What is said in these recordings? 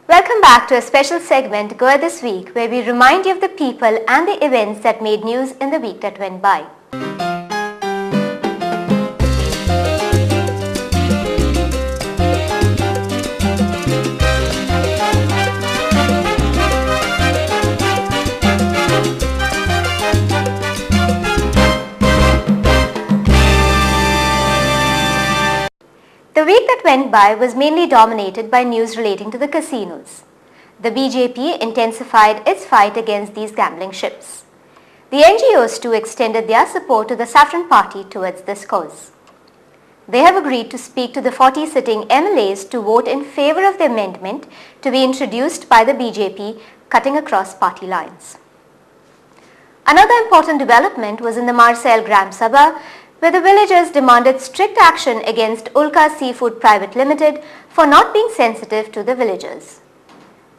Welcome back to a special segment, Goa This Week, where we remind you of the people and the events that made news in the week that went by. The week that went by was mainly dominated by news relating to the casinos. The BJP intensified its fight against these gambling ships. The NGOs too extended their support to the Saffron Party towards this cause. They have agreed to speak to the 40 sitting MLAs to vote in favour of the amendment to be introduced by the BJP, cutting across party lines. Another important development was in the Marcel Gram Sabha, where the villagers demanded strict action against Ulka Seafood Private Limited for not being sensitive to the villagers.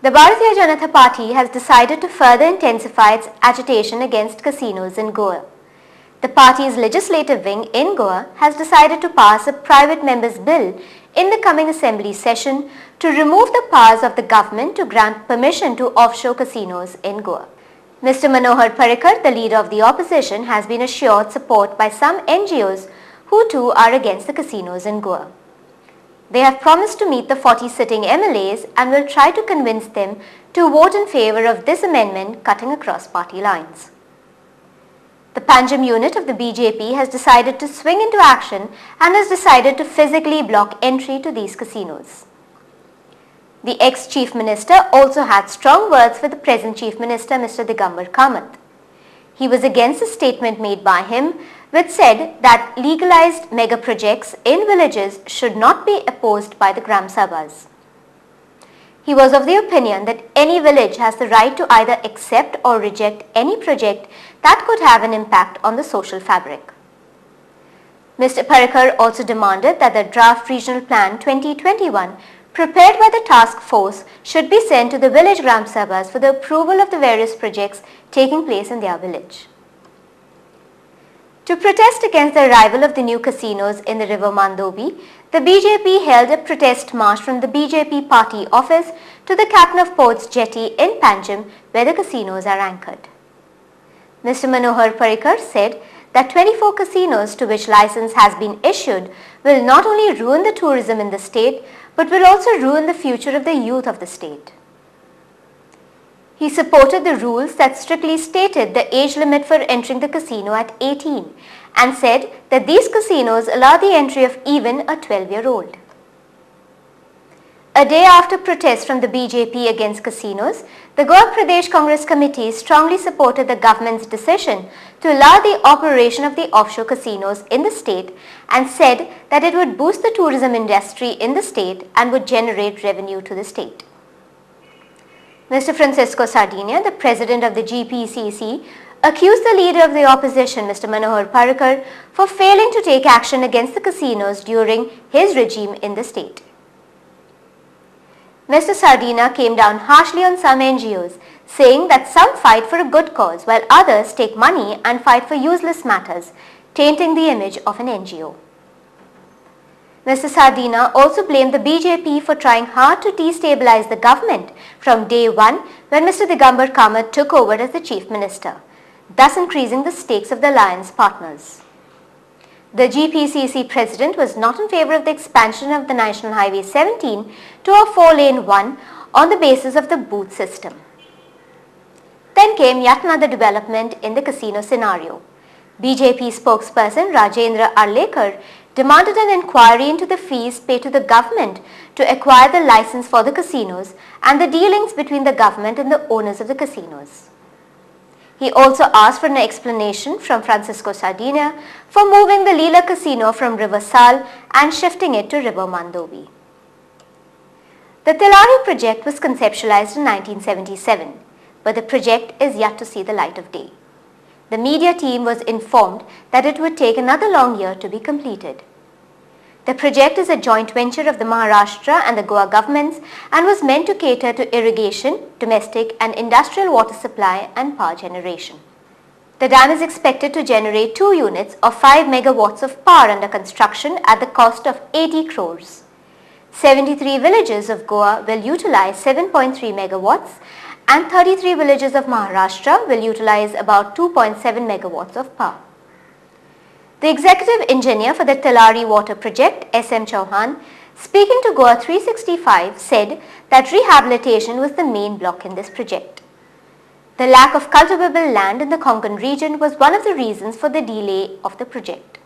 The Bharatiya Janata Party has decided to further intensify its agitation against casinos in Goa. The party's legislative wing in Goa has decided to pass a private member's bill in the coming assembly session to remove the powers of the government to grant permission to offshore casinos in Goa. Mr. Manohar Parrikar, the leader of the opposition, has been assured support by some NGOs who too are against the casinos in Goa. They have promised to meet the 40 sitting MLAs and will try to convince them to vote in favour of this amendment cutting across party lines. The Panjim unit of the BJP has decided to swing into action and has decided to physically block entry to these casinos. The ex-Chief Minister also had strong words for the present Chief Minister, Mr. Digambar Kamath. He was against a statement made by him which said that legalized mega projects in villages should not be opposed by the Gram Sabhas. He was of the opinion that any village has the right to either accept or reject any project that could have an impact on the social fabric. Mr. Parrikar also demanded that the draft Regional Plan 2021 prepared by the task force should be sent to the village Gram Sabhas for the approval of the various projects taking place in their village. To protest against the arrival of the new casinos in the river Mandobi, the BJP held a protest march from the BJP party office to the Captain of Port's jetty in Panjim, where the casinos are anchored. Mr. Manohar Parrikar said that 24 casinos to which license has been issued will not only ruin the tourism in the state but will also ruin the future of the youth of the state. He supported the rules that strictly stated the age limit for entering the casino at 18 and said that these casinos allow the entry of even a 12-year-old. A day after protests from the BJP against casinos, the Goa Pradesh Congress Committee strongly supported the government's decision to allow the operation of the offshore casinos in the state and said that it would boost the tourism industry in the state and would generate revenue to the state. Mr. Francisco Sardinia, the president of the GPCC, accused the leader of the opposition, Mr. Manohar Parrikar, for failing to take action against the casinos during his regime in the state. Mr. Sardina came down harshly on some NGOs, saying that some fight for a good cause while others take money and fight for useless matters, tainting the image of an NGO. Mr. Sardina also blamed the BJP for trying hard to destabilize the government from day one when Mr. Digambar Kamath took over as the Chief Minister, thus increasing the stakes of the alliance partners. The GPCC president was not in favour of the expansion of the National Highway 17 to a 4-lane one on the basis of the booth system. Then came yet another development in the casino scenario. BJP spokesperson Rajendra Arlekar demanded an inquiry into the fees paid to the government to acquire the license for the casinos and the dealings between the government and the owners of the casinos. He also asked for an explanation from Francisco Sardinia for moving the Leela Casino from River Sal and shifting it to River Mandobi. The Tilari project was conceptualized in 1977, but the project is yet to see the light of day. The media team was informed that it would take another long year to be completed. The project is a joint venture of the Maharashtra and the Goa governments and was meant to cater to irrigation, domestic and industrial water supply and power generation. The dam is expected to generate 2 units of 5 megawatts of power under construction at the cost of 80 crores. 73 villages of Goa will utilize 7.3 megawatts and 33 villages of Maharashtra will utilize about 2.7 megawatts of power. The executive engineer for the Talari water project, S.M. Chauhan, speaking to Goa 365, said that rehabilitation was the main block in this project. The lack of cultivable land in the Konkan region was one of the reasons for the delay of the project.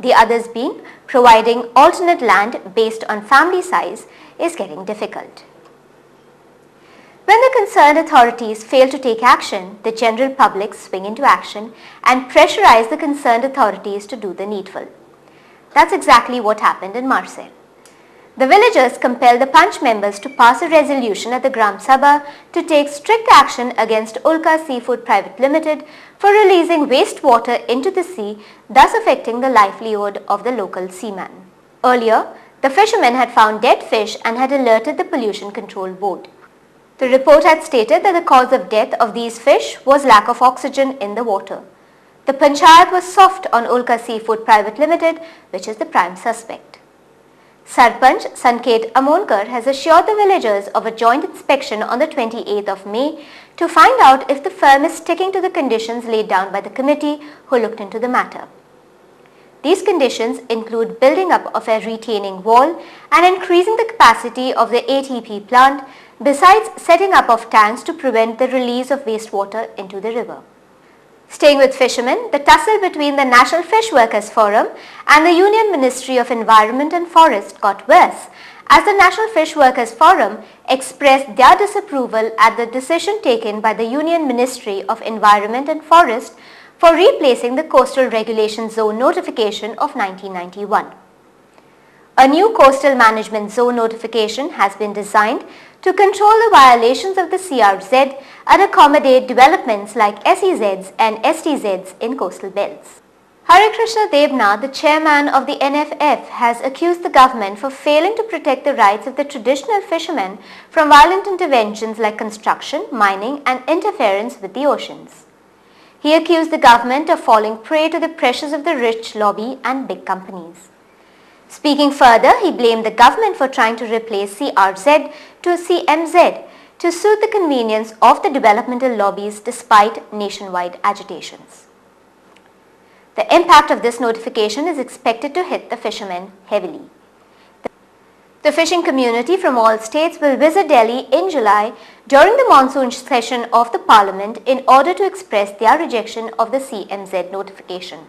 The others being providing alternate land based on family size is getting difficult. When the concerned authorities fail to take action, the general public swing into action and pressurize the concerned authorities to do the needful. That's exactly what happened in Marcel. The villagers compelled the Panch members to pass a resolution at the Gram Sabha to take strict action against Ulka Seafood Private Limited for releasing wastewater into the sea, thus affecting the livelihood of the local seamen. Earlier, the fishermen had found dead fish and had alerted the Pollution Control Board. The report had stated that the cause of death of these fish was lack of oxygen in the water. The panchayat was soft on Ulka Seafood Private Limited, which is the prime suspect. Sarpanch Sanket Amonkar has assured the villagers of a joint inspection on the 28th of May to find out if the firm is sticking to the conditions laid down by the committee who looked into the matter. These conditions include building up of a retaining wall and increasing the capacity of the ATP plant, besides setting up of tanks to prevent the release of wastewater into the river. Staying with fishermen, the tussle between the National Fish Workers Forum and the Union Ministry of Environment and Forest got worse as the National Fish Workers Forum expressed their disapproval at the decision taken by the Union Ministry of Environment and Forest for replacing the Coastal Regulation Zone notification of 1991. A new Coastal Management Zone notification has been designed to control the violations of the CRZ and accommodate developments like SEZs and STZs in coastal belts. Hare Krishna Debnath, the chairman of the NFF, has accused the government for failing to protect the rights of the traditional fishermen from violent interventions like construction, mining and interference with the oceans. He accused the government of falling prey to the pressures of the rich lobby and big companies. Speaking further, he blamed the government for trying to replace CRZ to CMZ to suit the convenience of the developmental lobbies despite nationwide agitations. The impact of this notification is expected to hit the fishermen heavily. The fishing community from all states will visit Delhi in July during the monsoon session of the Parliament in order to express their rejection of the CMZ notification.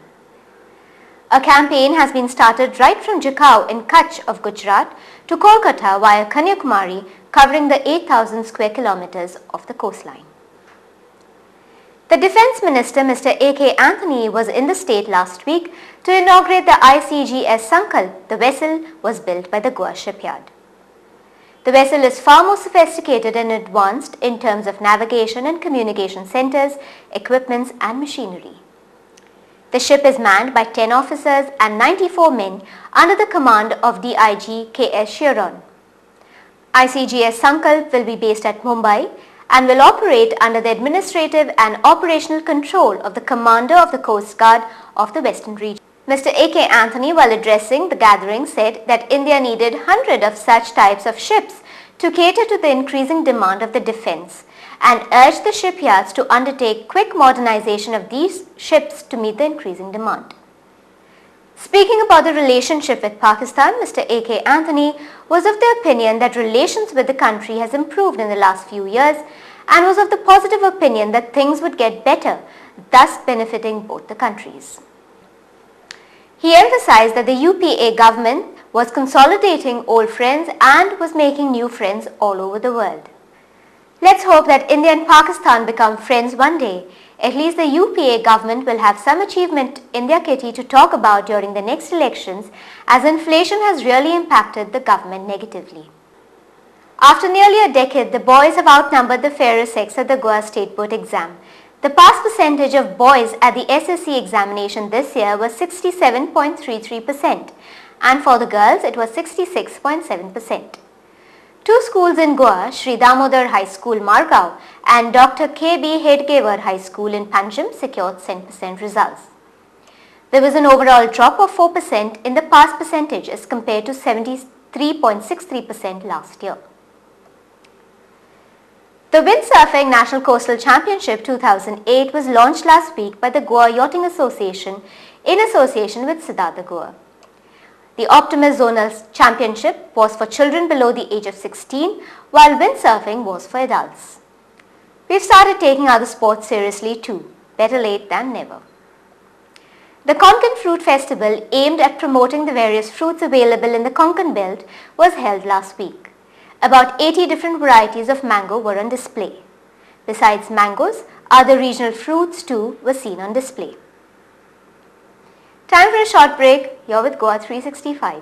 A campaign has been started right from Goacom in Kutch of Gujarat to Kolkata via Kanyakumari, covering the 8,000 square kilometers of the coastline. The Defence Minister Mr. A.K. Anthony was in the state last week to inaugurate the ICGS Sankalp. The vessel was built by the Goa shipyard. The vessel is far more sophisticated and advanced in terms of navigation and communication centers, equipments and machinery. The ship is manned by 10 officers and 94 men under the command of DIG K.S. Sheeran. ICGS Sankalp will be based at Mumbai and will operate under the administrative and operational control of the Commander of the Coast Guard of the Western region. Mr. A.K. Anthony, while addressing the gathering, said that India needed 100 of such types of ships to cater to the increasing demand of the defence and urged the shipyards to undertake quick modernization of these ships to meet the increasing demand. Speaking about the relationship with Pakistan, Mr. A.K. Anthony was of the opinion that relations with the country has improved in the last few years and was of the positive opinion that things would get better, thus benefiting both the countries. He emphasized that the UPA government was consolidating old friends and was making new friends all over the world. Let's hope that India and Pakistan become friends one day. At least the UPA government will have some achievement in their kitty to talk about during the next elections, as inflation has really impacted the government negatively. After nearly a decade, the boys have outnumbered the fairer sex at the Goa State Board exam. The pass percentage of boys at the SSC examination this year was 67.33% and for the girls it was 66.7%. Two schools in Goa, Sri Damodar High School, Margao and Dr. K.B. Hedgewar High School in Panjim secured 100% results. There was an overall drop of 4% in the pass percentage as compared to 73% 3.63% last year. The Windsurfing National Coastal Championship 2008 was launched last week by the Goa Yachting Association in association with Siddhartha Goa. The Optimus Zonal Championship was for children below the age of 16, while windsurfing was for adults. We've started taking other sports seriously too, better late than never. The Konkan Fruit Festival, aimed at promoting the various fruits available in the Konkan belt, was held last week. About 80 different varieties of mango were on display. Besides mangoes, other regional fruits too were seen on display. Time for a short break. You're with Goa 365.